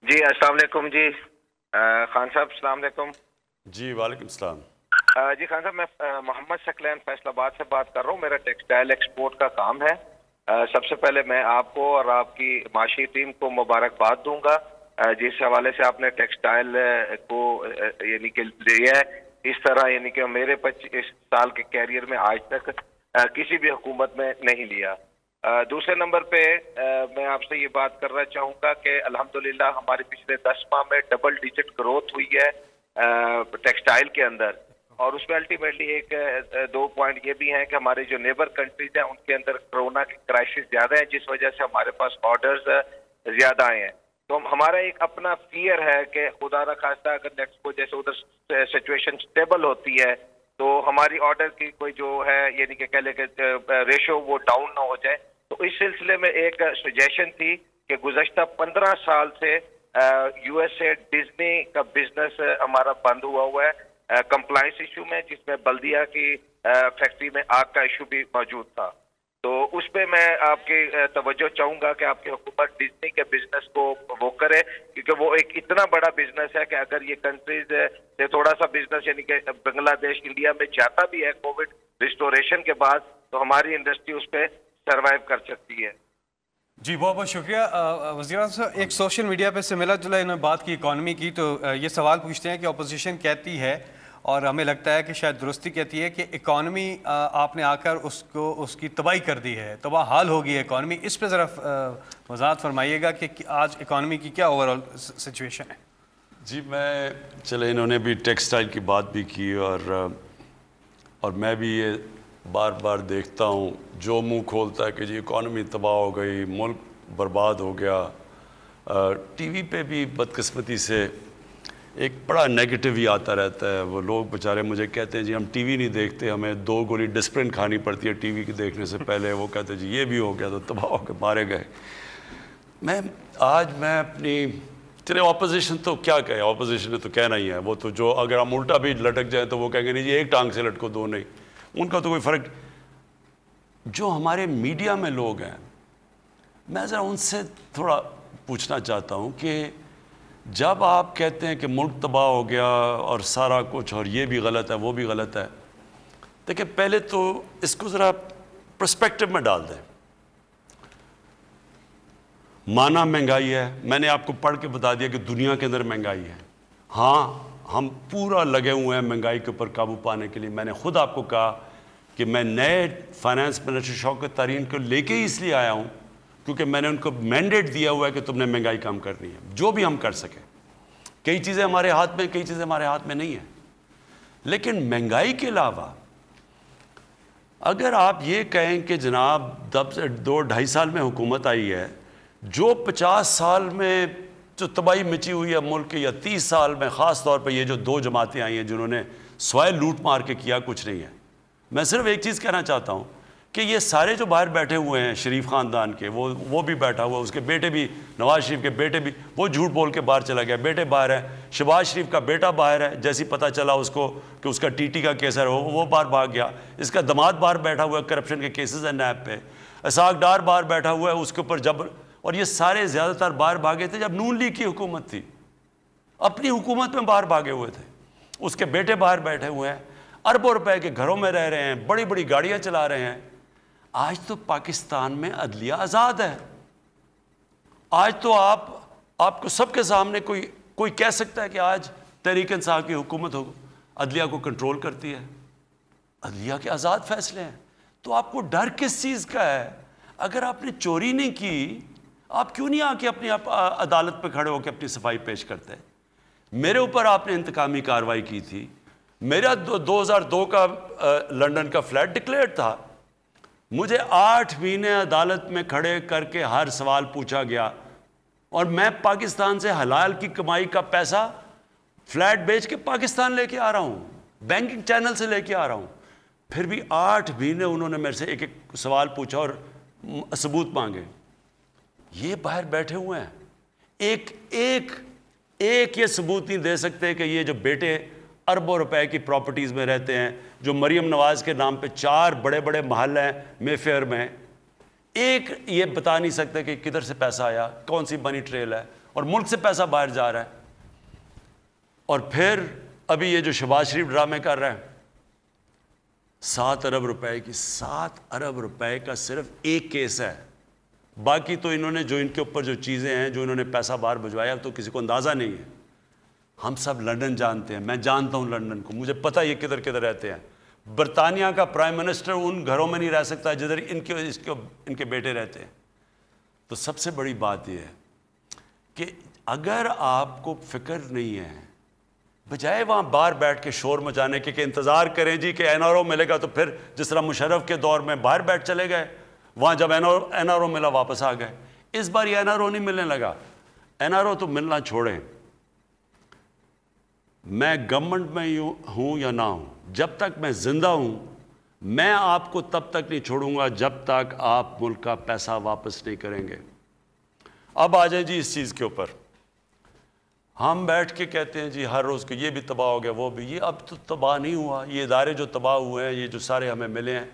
جی السلام علیکم جی خان صاحب السلام علیکم. جی وعلیکم السلام. جی خان صاحب میں محمد ثقلین فیصل آباد سے بات کر رہا ہوں. میرا ٹیکسٹائل ایکسپورٹ کا کام ہے. سب سے پہلے میں آپ کو اور آپ کی معاشی ٹیم کو مبارکباد دوں گا جس حوالے سے آپ نے ٹیکسٹائل کو یعنی کہ لیا ہے. اس طرح یعنی کہ میرے 25 سال کے کیریئر میں آج تک کسی بھی حکومت میں نہیں لیا. دوسرے نمبر پہ میں آپ سے یہ بات کرنا چاہوں گا کہ الحمدللہ ہمارے پچھلے 10 ماہ میں ڈبل ڈیجٹ گروتھ ہوئی ہے ٹیکسٹائل کے اندر. اور اس میں الٹیمیٹلی ایک 2 پوائنٹ یہ بھی ہیں کہ ہمارے جو نیبر کنٹریز ہیں ان کے اندر کرونا کی کرائسس زیادہ ہے جس وجہ سے ہمارے پاس آرڈرز زیادہ آئے ہیں. تو ہمارا ایک اپنا فیئر ہے کہ خدا نہ خواستہ اگر نیکسٹ کو جیسے ادھر سچویشن سٹیبل ہوتی ہے تو ہماری آرڈر کی کوئی جو ہے یعنی کہ کہہ لے کہ ریشو وہ ڈاؤن نہ ہو جائے. تو اس سلسلے میں ایک سجیشن تھی کہ گزشتہ 15 سال سے یو ایس اے ڈزنی کا بزنس ہمارا بند ہوا ہے کمپلائنس ایشو میں جس میں بلدیہ کی فیکٹری میں آگ کا ایشو بھی موجود تھا. تو اس پہ میں آپ کی توجہ چاہوں گا کہ آپ کی حکومت ڈزنی کے بزنس کو وہ کرے کیونکہ وہ ایک اتنا بڑا بزنس ہے کہ اگر یہ کنٹریز سے تھوڑا سا بزنس یعنی کہ بنگلہ دیش انڈیا میں جاتا بھی ہے کووڈ ریسٹوریشن کے بعد تو ہماری انڈسٹری اس پہ سروائیو کر سکتی ہے. جی بہت بہت شکریہ. وزیر اعظم صاحب ایک سوشل میڈیا پہ سے ملا جلا انہوں نے بات کی اکانومی کی تو یہ سوال پوچھتے ہیں کہ اپوزیشن کہتی ہے اور ہمیں لگتا ہے کہ شاید درستی کہتی ہے کہ اکانومی آپ نے آ کر اس کی تباہی کر دی ہے, تباہ حال ہو گئی ہے اکانومی. اس پہ ذرا وضاحت فرمائیے گا کہ آج اکانومی کی کیا اوور آل سچویشن ہے. جی میں چلے انہوں نے بھی ٹیکسٹائل کی بات بھی کی اور میں بھی یہ بار بار دیکھتا ہوں جو منہ کھولتا ہے کہ جی اکانومی تباہ ہو گئی, ملک برباد ہو گیا. ٹی وی پہ بھی بدقسمتی سے ایک بڑا نیگیٹو ہی آتا رہتا ہے. وہ لوگ بیچارے مجھے کہتے ہیں جی ہم ٹی وی نہیں دیکھتے, ہمیں 2 گولی ڈسپرن کھانی پڑتی ہے ٹی وی کے دیکھنے سے پہلے. وہ کہتے ہیں جی یہ بھی ہو گیا تو تباہ ہو کے مارے گئے. میں اپنی چلے اپوزیشن تو کیا کہے, اپوزیشن نے تو کہنا ہی ہے. وہ تو جو اگر ہم الٹا بھی لٹک جائیں تو وہ کہیں گے نہیں جی ایک ٹانگ سے لٹکو 2 نہیں, ان کا تو کوئی فرق. جو ہمارے میڈیا میں لوگ ہیں میں ذرا ان سے تھوڑا پوچھنا چاہتا ہوں کہ جب آپ کہتے ہیں کہ ملک تباہ ہو گیا اور سارا کچھ اور یہ بھی غلط ہے وہ بھی غلط ہے, دیکھیں پہلے تو اس کو ذرا پرسپیکٹو میں ڈال دیں. مانا مہنگائی ہے, میں نے آپ کو پڑھ کے بتا دیا کہ دنیا کے اندر مہنگائی ہے. ہاں ہم پورا لگے ہوئے ہیں مہنگائی کے اوپر قابو پانے کے لیے. میں نے خود آپ کو کہا کہ میں نئے فائنانس منسٹر شوکت طرین کو لے کے ہی اس لیے آیا ہوں کیونکہ میں نے ان کو مینڈیٹ دیا ہوا ہے کہ تم نے مہنگائی کم کرنی ہے, جو بھی ہم کر سکیں. کئی چیزیں ہمارے ہاتھ میں, کئی چیزیں ہمارے ہاتھ میں نہیں ہیں. لیکن مہنگائی کے علاوہ اگر آپ یہ کہیں کہ جناب 2-2.5 سال میں حکومت آئی ہے, جو 50 سال میں جو تباہی مچی ہوئی ہے ملک کے, یا 30 سال میں خاص طور پہ یہ جو 2 جماعتیں آئی ہیں جنہوں نے سوائے لوٹ مار کے کیا کچھ نہیں ہے. میں صرف ایک چیز کہنا چاہتا ہوں کہ یہ سارے جو باہر بیٹھے ہوئے ہیں شریف خاندان کے, وہ بھی بیٹھا ہوا, اس کے بیٹے بھی, نواز شریف کے بیٹے بھی, وہ جھوٹ بول کے باہر چلا گیا, بیٹے باہر ہیں. شہباز شریف کا بیٹا باہر ہے, جیسی پتہ چلا اس کو کہ اس کا ٹی ٹی کا کیس ہے وہ باہر بھاگ گیا. اس کا دماد باہر بیٹھا ہوا ہے, کرپشن کے کیسز ہیں نیب پہ. اسحاق ڈار باہر بیٹھا ہوا ہے, اس کے اوپر جبر. اور یہ سارے زیادہ تر باہر بھاگے تھے جب نون لیگ کی حکومت تھی, اپنی حکومت میں باہر بھاگے ہوئے تھے. اس کے بیٹے باہر بیٹھے ہوئے ہیں, اربوں روپے کے گھروں میں رہ رہے ہیں, بڑی بڑی گاڑیاں چلا رہے ہیں. آج تو پاکستان میں عدلیہ آزاد ہے. آج تو آپ کو سب کے سامنے کوئی کہہ سکتا ہے کہ آج تحریک انصاف کی حکومت ہو, عدلیہ کو کنٹرول کرتی ہے, عدلیہ کے آزاد فیصلے ہیں. تو آپ کو ڈر کس چیز کا ہے؟ اگر آپ نے چوری نہیں کی, آپ کیوں نہیں آ کے اپنی عدالت پہ کھڑے ہو کے اپنی صفائی پیش کرتے؟ میرے اوپر آپ نے انتقامی کارروائی کی تھی. میرا 2002 کا لنڈن کا فلیٹ ڈکلیئر تھا. مجھے 8 مہینے عدالت میں کھڑے کر کے ہر سوال پوچھا گیا, اور میں پاکستان سے حلال کی کمائی کا پیسہ فلیٹ بیچ کے پاکستان لے کے آ رہا ہوں, بینکنگ چینل سے لے کے آ رہا ہوں. پھر بھی 8 مہینے انہوں نے میرے سے ایک سوال پوچھا اور ثبوت مانگے. یہ باہر بیٹھے ہوئے ہیں, ایک یہ ثبوت نہیں دے سکتے کہ یہ جو بیٹے اربوں روپے کی پراپرٹیز میں رہتے ہیں, جو مریم نواز کے نام پہ 4 بڑے بڑے محل ہیں مے فیئر میں, ایک یہ بتا نہیں سکتے کہ کدھر سے پیسہ آیا, کون سی منی ٹریل ہے. اور ملک سے پیسہ باہر جا رہا ہے. اور پھر ابھی یہ جو شہباز شریف ڈرامے کر رہے ہیں 7 ارب روپے کی، 7 ارب روپے کا صرف ایک کیس ہے. باقی تو انہوں نے جو ان کے اوپر جو چیزیں ہیں، جو انہوں نے پیسہ باہر بھجوایا، تو کسی کو اندازہ نہیں ہے. ہم سب لندن جانتے ہیں، میں جانتا ہوں لندن کو، مجھے پتہ یہ کدھر کدھر رہتے ہیں. برطانیہ کا پرائم منسٹر ان گھروں میں نہیں رہ سکتا جدھر ان کے بیٹے رہتے ہیں. تو سب سے بڑی بات یہ ہے کہ اگر آپ کو فکر نہیں ہے، بجائے وہاں باہر بیٹھ کے شور مچانے کے کہ انتظار کریں جی کہ این آر او ملے گا، تو پھر جس طرح مشرف کے دور میں باہر بیٹھ چلے گئے، وہاں جب این آر او ملا واپس آ گئے. اس بار یہ این آر او نہیں ملنے لگا. این آر او تو ملنا چھوڑیں، میں گورنمنٹ میں ہوں یا نہ ہوں، جب تک میں زندہ ہوں میں آپ کو تب تک نہیں چھوڑوں گا جب تک آپ ملک کا پیسہ واپس نہیں کریں گے. اب آ جائیں جی اس چیز کے اوپر. ہم بیٹھ کے کہتے ہیں جی ہر روز کہ یہ بھی تباہ ہو گیا، وہ بھی. یہ اب تو تباہ نہیں ہوا. یہ ادارے جو تباہ ہوئے ہیں، یہ جو سارے ہمیں ملے ہیں،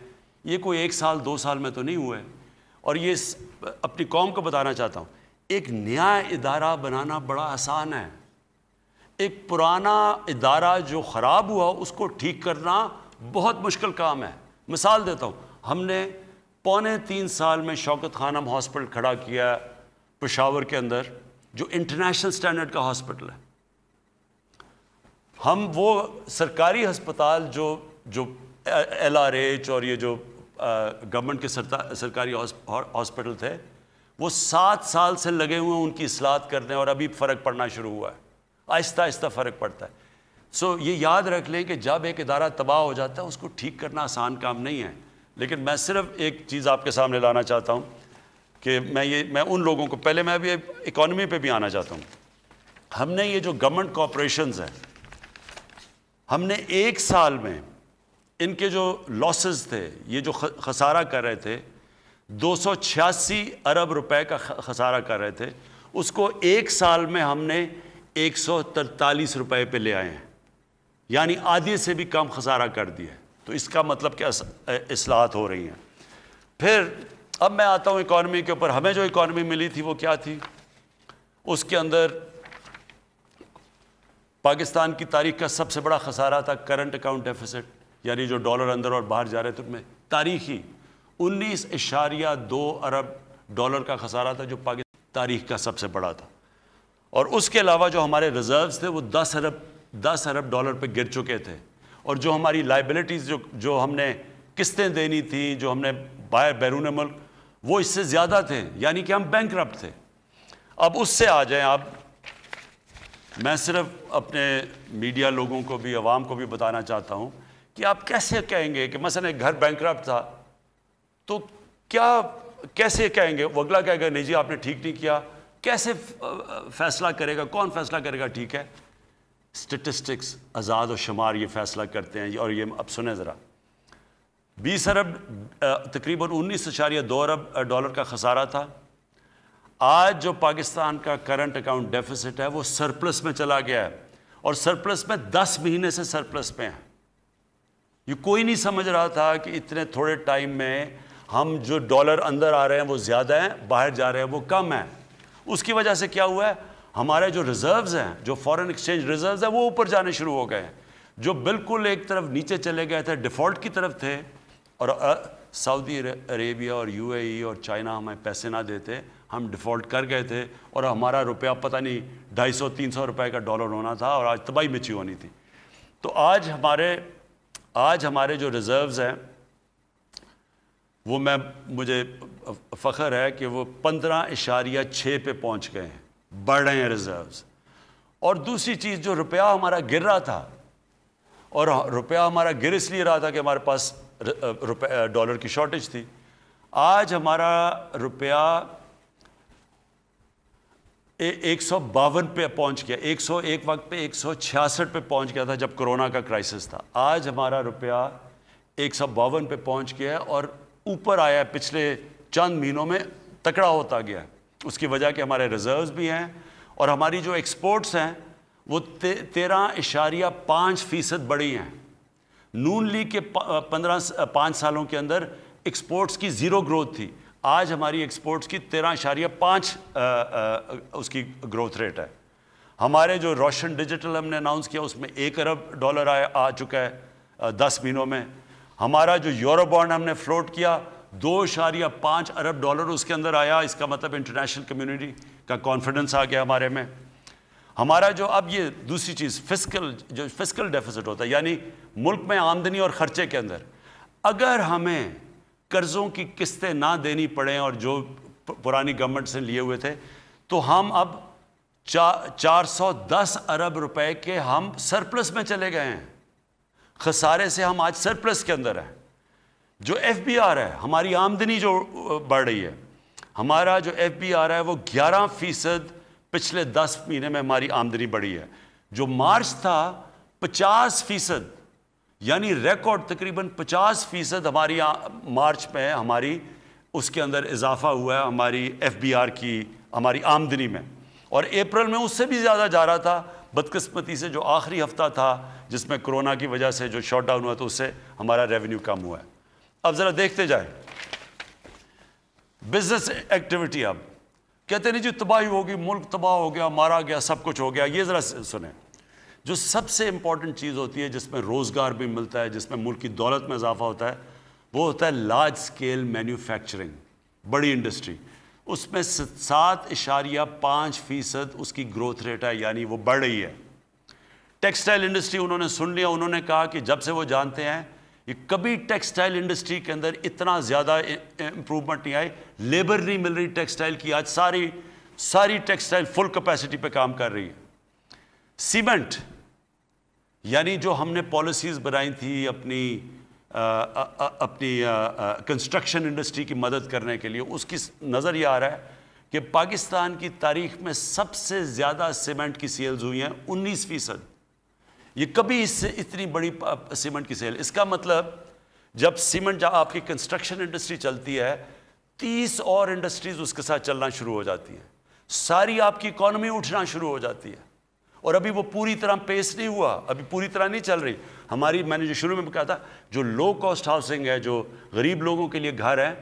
یہ کوئی 1 سال 2 سال میں تو نہیں ہوئے. اور یہ اپنی قوم کو بتانا چاہتا ہوں، ایک نیا ادارہ بنانا بڑا آسان ہے. ایک پرانا ادارہ جو خراب ہوا اس کو ٹھیک کرنا بہت مشکل کام ہے. مثال دیتا ہوں، ہم نے 3.25 سال میں شوکت خانم ہاسپٹل کھڑا کیا پشاور کے اندر، جو انٹرنیشنل سٹینڈرڈ کا ہاسپٹل ہے. ہم وہ سرکاری ہسپتال جو ایل آر ایچ اور یہ جو گورنمنٹ کے سرکاری ہاسپٹل تھے، وہ 7 سال سے لگے ہوئے ہیں ان کی اصلاحات کرنے، اور ابھی فرق پڑنا شروع ہوا ہے. آہستہ آہستہ فرق پڑتا ہے. یہ یاد رکھ لیں کہ جب ایک ادارہ تباہ ہو جاتا ہے اس کو ٹھیک کرنا آسان کام نہیں ہے. لیکن میں صرف ایک چیز آپ کے سامنے لانا چاہتا ہوں کہ میں ان لوگوں کو، پہلے میں ابھی اکانومی پہ بھی آنا چاہتا ہوں. ہم نے یہ جو گورنمنٹ کارپوریشنز ہیں، ہم نے 1 سال میں ان کے جو لاسز تھے، یہ جو خسارہ کر رہے تھے، 286 ارب روپے کا خسارہ کر رہے تھے، اس کو 1 سال میں ہم نے 143 روپے پہ لے آئے ہیں. یعنی آدھے سے بھی کم خسارہ کر دیا ہے. تو اس کا مطلب کہ اصلاحات ہو رہی ہیں. پھر اب میں آتا ہوں اکانومی کے اوپر. ہمیں جو اکانومی ملی تھی وہ کیا تھی؟ اس کے اندر پاکستان کی تاریخ کا سب سے بڑا خسارہ تھا کرنٹ اکاؤنٹ ڈیفیسٹ، یعنی جو ڈالر اندر اور باہر جا رہے تھے ان میں تاریخی 19.2 ارب ڈالر کا خسارہ تھا، جو پاکستان تاریخ کا سب سے بڑا تھا. اور اس کے علاوہ جو ہمارے ریزروز تھے وہ 10 ارب ڈالر پہ گر چکے تھے. اور جو ہماری لائبلٹیز جو ہم نے قسطیں دینی تھی، جو ہم نے بیرون ملک، وہ اس سے زیادہ تھے. یعنی کہ ہم بینکرپٹ تھے. اب اس سے آ جائیں آپ. میں صرف اپنے میڈیا لوگوں کو بھی، عوام کو بھی بتانا چاہتا ہوں کہ آپ کیسے کہیں گے کہ مثلا ایک گھر بینکرپٹ تھا، تو کیسے کہیں گے؟ وہ اگلا کہے گا نہیں جی آپ نے ٹھیک نہیں کیا. کیسے فیصلہ کرے گا؟ کون فیصلہ کرے گا ٹھیک ہے؟ اسٹیٹسٹکس، اعداد و شمار یہ فیصلہ کرتے ہیں. اور یہ اب سنیں ذرا، 20 ارب تقریباً 19.2 ارب ڈالر کا خسارہ تھا. آج جو پاکستان کا کرنٹ اکاؤنٹ ڈیفیسٹ ہے وہ سرپلس میں چلا گیا ہے، اور سرپلس میں 10 مہینے سے سرپلس میں ہیں. یہ کوئی نہیں سمجھ رہا تھا کہ اتنے تھوڑے ٹائم میں ہم جو ڈالر اندر آ رہے ہیں وہ زیادہ ہیں، باہر جا رہے ہیں وہ کم ہیں. اس کی وجہ سے کیا ہوا ہے؟ ہمارے جو ریزروز ہیں، جو فارن ایکسچینج ریزروز ہیں، وہ اوپر جانے شروع ہو گئے ہیں. جو بالکل ایک طرف نیچے چلے گئے تھے، ڈیفالٹ کی طرف تھے، اور سعودی عربیہ اور یو اے ای اور چائنا ہمیں پیسے نہ دیتے، ہم ڈیفالٹ کر گئے تھے، اور ہمارا روپیہ پتہ نہیں 250-300 روپے کا ڈالر ہونا تھا، اور آج تباہی مچی ہونی تھی. تو آج ہمارے جو ریزروز ہیں وہ مجھے فخر ہے کہ وہ 15.6 پہ پہنچ گئے ہیں، بڑھ رہے ہیں ریزروز. اور دوسری چیز، جو روپیہ ہمارا گر رہا تھا، اور روپیہ ہمارا گر اس لیے رہا تھا کہ ہمارے پاس ڈالر کی شارٹیج تھی. آج ہمارا روپیہ 152 پہ پہنچ گیا. ایک وقت پہ 166 پہ پہنچ گیا تھا جب کرونا کا کرائسس تھا. آج ہمارا روپیہ 152 پہ پہنچ گیا ہے، اور اوپر آیا ہے. پچھلے چند مہینوں میں تکڑا ہوتا گیا. اس کی وجہ کہ ہمارے ریزروز بھی ہیں، اور ہماری جو ایکسپورٹس ہیں وہ 13.5% بڑھی ہیں. نون لیگ کے 5 سالوں کے اندر ایکسپورٹس کی 0 گروتھ تھی. آج ہماری ایکسپورٹس کی 13.5 اس کی گروتھ ریٹ ہے. ہمارے جو روشن ڈیجیٹل ہم نے اناؤنس کیا اس میں $1 ارب آ چکا ہے 10 مہینوں میں. ہمارا جو یورو بانڈ ہم نے فلوٹ کیا $2.5 ارب اس کے اندر آیا. اس کا مطلب انٹرنیشنل کمیونٹی کا کانفیڈنس آ گیا ہمارے میں. ہمارا جو اب یہ دوسری چیز فسکل ڈیفیسٹ ہوتا ہے, یعنی ملک میں آمدنی اور خرچے کے اندر اگر ہمیں قرضوں کی قسطیں نہ دینی پڑیں اور جو پرانی گورنمنٹ سے لیے ہوئے تھے, تو ہم اب 410 ارب روپے کے ہم سرپلس میں چلے گئے ہیں. خسارے سے ہم آج سرپلس کے اندر ہیں. جو ایف بی آر ہے, ہماری آمدنی جو بڑھ رہی ہے, ہمارا جو ایف بی آر ہے وہ 11% پچھلے 10 مہینے میں ہماری آمدنی بڑھی ہے. جو مارچ تھا 50%, یعنی ریکارڈ تقریباً 50% ہماری مارچ میں ہماری اس کے اندر اضافہ ہوا ہے ہماری ایف بی آر کی ہماری آمدنی میں. اور اپریل میں اس سے بھی زیادہ جا رہا تھا. بدقسمتی سے جو آخری ہفتہ تھا جس میں کرونا کی وجہ سے جو شاٹ ڈاؤن ہوا تو اس سے ہمارا ریونیو کم ہوا ہے. اب ذرا دیکھتے جائیں بزنس ایکٹیویٹی. اب کہتے نہیں جی تباہی ہوگی, ملک تباہ ہو گیا, مارا گیا, سب کچھ ہو گیا. یہ ذرا سنیں, جو سب سے امپورٹنٹ چیز ہوتی ہے جس میں روزگار بھی ملتا ہے, جس میں ملک کی دولت میں اضافہ ہوتا ہے, وہ ہوتا ہے لارج سکیل مینوفیکچرنگ, بڑی انڈسٹری. اس میں 7.5% اس کی گروتھ ریٹ ہے, یعنی وہ بڑھ رہی ہے. ٹیکسٹائل انڈسٹری انہوں نے سن لیا. انہوں نے کہا کہ جب سے وہ جانتے ہیں یہ کبھی ٹیکسٹائل انڈسٹری کے اندر اتنا زیادہ امپروومنٹ نہیں آئی, لیبر نہیں مل رہی ٹیکسٹائل کی. آج ساری ٹیکسٹائل فل کیپیسٹی پہ کام کر رہی ہے. سیمنٹ, یعنی جو ہم نے پالیسیز بنائی تھی اپنی کنسٹرکشن انڈسٹری کی مدد کرنے کے لیے, اس کی نظر یہ آ رہا ہے کہ پاکستان کی تاریخ میں سب سے زیادہ سیمنٹ کی سیلز ہوئی ہیں 19%. یہ کبھی اس سے اتنی بڑی سیمنٹ کی سیل. اس کا مطلب جب سیمنٹ جب آپ کی کنسٹرکشن انڈسٹری چلتی ہے 30 اور انڈسٹریز اس کے ساتھ چلنا شروع ہو جاتی ہیں, ساری آپ کی اکانومی اٹھنا شروع ہو جاتی ہے. اور ابھی وہ پوری طرح پیس نہیں ہوا, ابھی پوری طرح نہیں چل رہی ہماری. میں نے جو شروع میں کہا تھا جو لو کاسٹ ہاؤسنگ ہے, جو غریب لوگوں کے لیے گھر ہیں,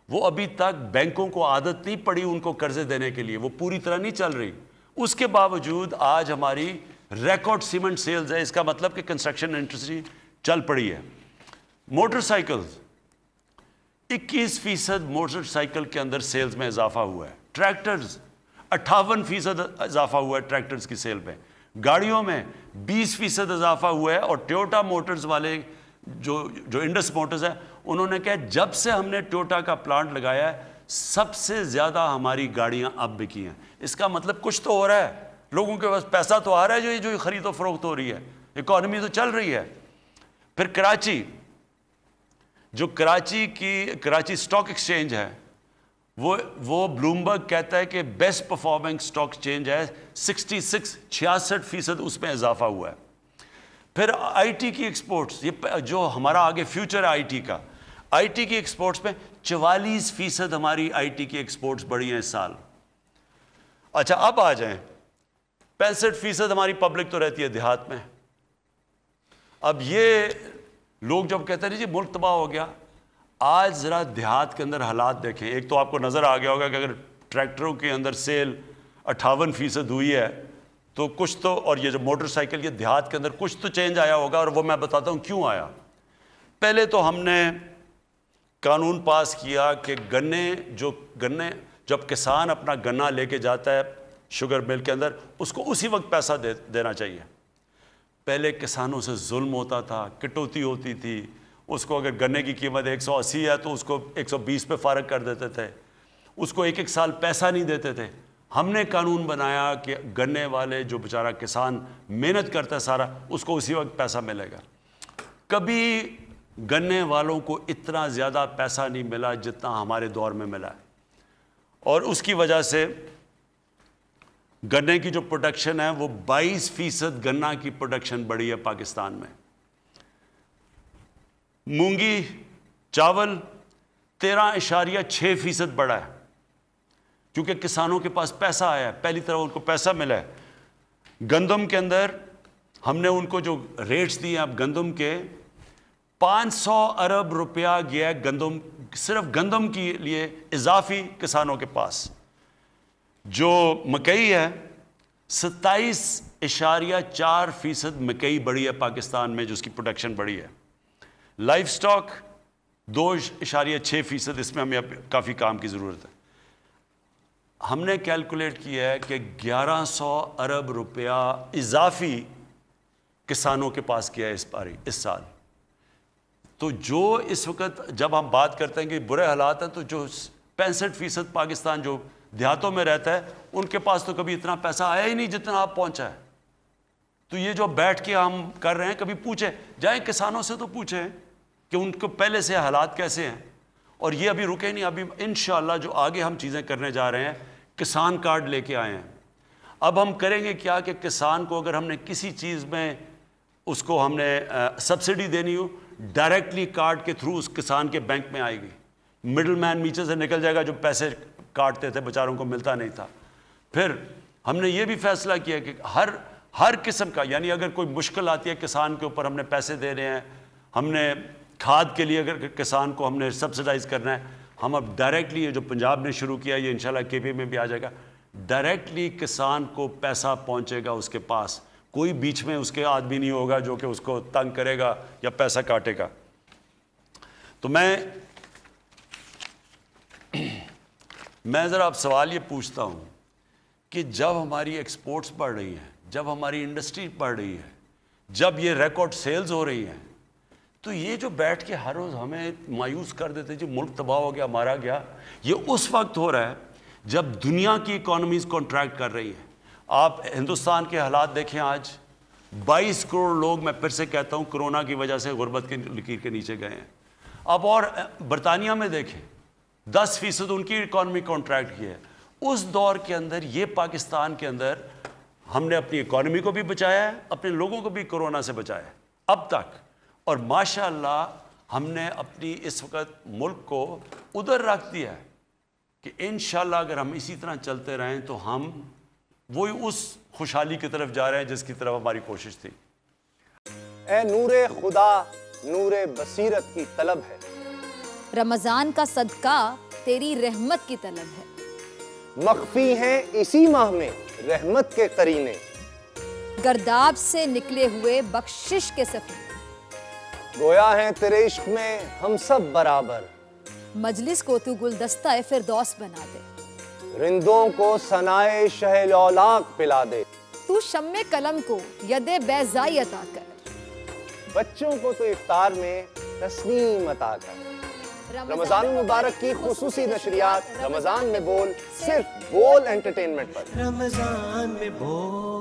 وہ ابھی تک بینکوں کو عادت نہیں پڑی ان کو قرضے دینے کے لیے, وہ پوری طرح نہیں چل رہی. اس کے باوجود آج ہماری ریکارڈ سیمنٹ سیلز ہے. اس کا مطلب کہ کنسٹرکشن انڈسٹری چل پڑی ہے. موٹر سائیکلز 21% موٹر سائیکل کے اندر سیلز میں اضافہ ہوا ہے. ٹریکٹرز 58% اضافہ ہوا ہے ٹریکٹرز کی سیل میں. گاڑیوں میں 20% اضافہ ہوا ہے. اور ٹویوٹا موٹرز والے جو انڈس موٹرز ہیں, انہوں نے کہا جب سے ہم نے ٹویوٹا کا پلانٹ لگایا ہے سب سے زیادہ ہماری گاڑیاں اب بکی ہیں. اس کا مطلب کچھ تو ہو رہا ہے, لوگوں کے پاس پیسہ تو آ رہا ہے, جو خرید و فروخت ہو رہی ہے, اکانومی تو چل رہی ہے. پھر کراچی, جو کراچی سٹاک ایکسچینج ہے, وہ بلومبرگ کہتا ہے کہ بیسٹ پرفارمنگ سٹاک ایکسچینج ہے. 66% اس میں اضافہ ہوا ہے. پھر آئی ٹی کی ایکسپورٹس, یہ جو ہمارا آگے فیوچر ہے آئی ٹی کا, آئی ٹی کی ایکسپورٹس میں 44% ہماری آئی ٹی کی ایکسپورٹس بڑھی ہیں اس سال. اچھا اب آ جائیں, 65% ہماری پبلک تو رہتی ہے دیہات میں. اب یہ لوگ جب کہتے ہیں جی ملک تباہ ہو گیا, آج ذرا دیہات کے اندر حالات دیکھیں. ایک تو آپ کو نظر آ گیا ہوگا کہ اگر ٹریکٹروں کے اندر سیل 58% ہوئی ہے تو کچھ تو, اور یہ جو موٹر سائیکل یہ دیہات کے اندر کچھ تو چینج آیا ہوگا, اور وہ میں بتاتا ہوں کیوں آیا. پہلے تو ہم نے قانون پاس کیا کہ گنے جب کسان اپنا گنا لے کے جاتا ہے شوگر مل کے اندر, اس کو اسی وقت پیسہ دینا چاہیے. پہلے کسانوں سے ظلم ہوتا تھا, کٹوتی ہوتی تھی. اس کو اگر گنے کی قیمت 180 ہے تو اس کو 120 پہ فارغ کر دیتے تھے, اس کو ایک سال پیسہ نہیں دیتے تھے. ہم نے قانون بنایا کہ گنے والے جو بیچارہ کسان محنت کرتا ہے سارا, اس کو اسی وقت پیسہ ملے گا. کبھی گنے والوں کو اتنا زیادہ پیسہ نہیں ملا جتنا ہمارے دور میں ملا ہے, اور اس کی وجہ سے گنے کی جو پروڈکشن ہے وہ 22% گنا کی پروڈکشن بڑھی ہے پاکستان میں. مونگی چاول 13.6% بڑھا ہے, کیونکہ کسانوں کے پاس پیسہ آیا ہے, پہلی طرح ان کو پیسہ ملا ہے. گندم کے اندر ہم نے ان کو جو ریٹس دیے اب گندم کے 500 ارب روپیہ گیا ہے گندم، صرف گندم کے لیے اضافی کسانوں کے پاس. جو مکئی ہے 27.4% مکئی بڑھی ہے پاکستان میں، جو اس کی پروڈکشن بڑھی ہے. لائف سٹاک 2.6%، اس میں ہمیں اب کافی کام کی ضرورت ہے. ہم نے کیلکولیٹ کیا ہے کہ 1100 ارب روپیہ اضافی کسانوں کے پاس کیا ہے اس سال. تو جو اس وقت جب ہم بات کرتے ہیں کہ برے حالات ہیں، تو جو 65% پاکستان جو دیہاتوں میں رہتا ہے ان کے پاس تو کبھی اتنا پیسہ آیا ہی نہیں جتنا آپ پہنچا ہے. تو یہ جو بیٹھ کے ہم کر رہے ہیں، کبھی پوچھیں جائیں کسانوں سے تو پوچھیں کہ ان کو پہلے سے حالات کیسے ہیں. اور یہ ابھی رکے نہیں، ابھی انشاءاللہ جو آگے ہم چیزیں کرنے جا رہے ہیں، کسان کارڈ لے کے آئے ہیں. اب ہم کریں گے کیا کہ کسان کو اگر ہم نے کسی چیز میں اس کو ہم نے سبسڈی دینی ہو، ڈائریکٹلی کارڈ کے تھرو اس کسان کے بینک میں آئے گی. مڈل مین نیچے سے نکل جائے گا، جو پیسے کاٹتے تھے بیچاروں کو ملتا نہیں تھا. پھر ہم نے یہ بھی فیصلہ کیا کہ ہر قسم کا، یعنی اگر کوئی مشکل آتی ہے کسان کے اوپر، ہم نے پیسے دے رہے ہیں، ہم نے کھاد کے لیے اگر کسان کو ہم نے سبسڈائز کرنا ہے، ہم اب ڈائریکٹلی، یہ جو پنجاب نے شروع کیا یہ انشاءاللہ کے پی میں بھی آ جائے گا، ڈائریکٹلی کسان کو پیسہ پہنچے گا اس کے پاس. کوئی بیچ میں اس کے آدمی نہیں ہوگا جو کہ اس کو تنگ کرے گا یا پیسہ کاٹے گا. تو میں ذرا اب سوال یہ پوچھتا ہوں کہ جب ہماری ایکسپورٹس بڑھ رہی ہیں، جب ہماری انڈسٹری بڑھ رہی ہے، جب یہ ریکارڈ سیلز ہو رہی ہیں، تو یہ جو بیٹھ کے ہر روز ہمیں مایوس کر دیتے جو ملک تباہ ہو گیا، مارا گیا، یہ اس وقت ہو رہا ہے جب دنیا کی اکانومیز کنٹریکٹ کر رہی ہیں. آپ ہندوستان کے حالات دیکھیں، آج 22 کروڑ لوگ، میں پھر سے کہتا ہوں، کرونا کی وجہ سے غربت کی لکیر کے نیچے گئے ہیں. اب اور برطانیہ میں دیکھیں 10% ان کی اکانومی کنٹریکٹ کی ہے. اس دور کے اندر یہ پاکستان کے اندر ہم نے اپنی اکانومی کو بھی بچایا ہے، اپنے لوگوں کو بھی کرونا سے بچایا ہے اب تک. اور ماشاءاللہ ہم نے اپنی اس وقت ملک کو ادھر رکھ دیا ہے کہ انشاءاللہ اگر ہم اسی طرح چلتے رہیں تو ہم وہی اس خوشحالی کی طرف جا رہے ہیں جس کی طرف ہماری کوشش تھی. اے نور خدا، نور بصیرت کی طلب ہے، رمضان کا صدقہ تیری رحمت کی طلب ہے. مخفی ہیں اسی ماہ میں رحمت کے قرینے، گرداب سے نکلے ہوئے بخشش کے سفیر. گویا ہیں تیرے عشق میں ہم سب برابر، مجلس کو تو گلدستہ فردوس بنا دے. رندوں کو ثنائے شہ لولاک پلا دے، تو شمع قلم کو ید بیضائی عطا کر. بچوں کو تو افطار میں تسنیم عطا کر. رمضان المبارک کی خصوصی نشریات رمضان میں بول، صرف بول انٹرٹینمنٹ پر. رمضان میں بول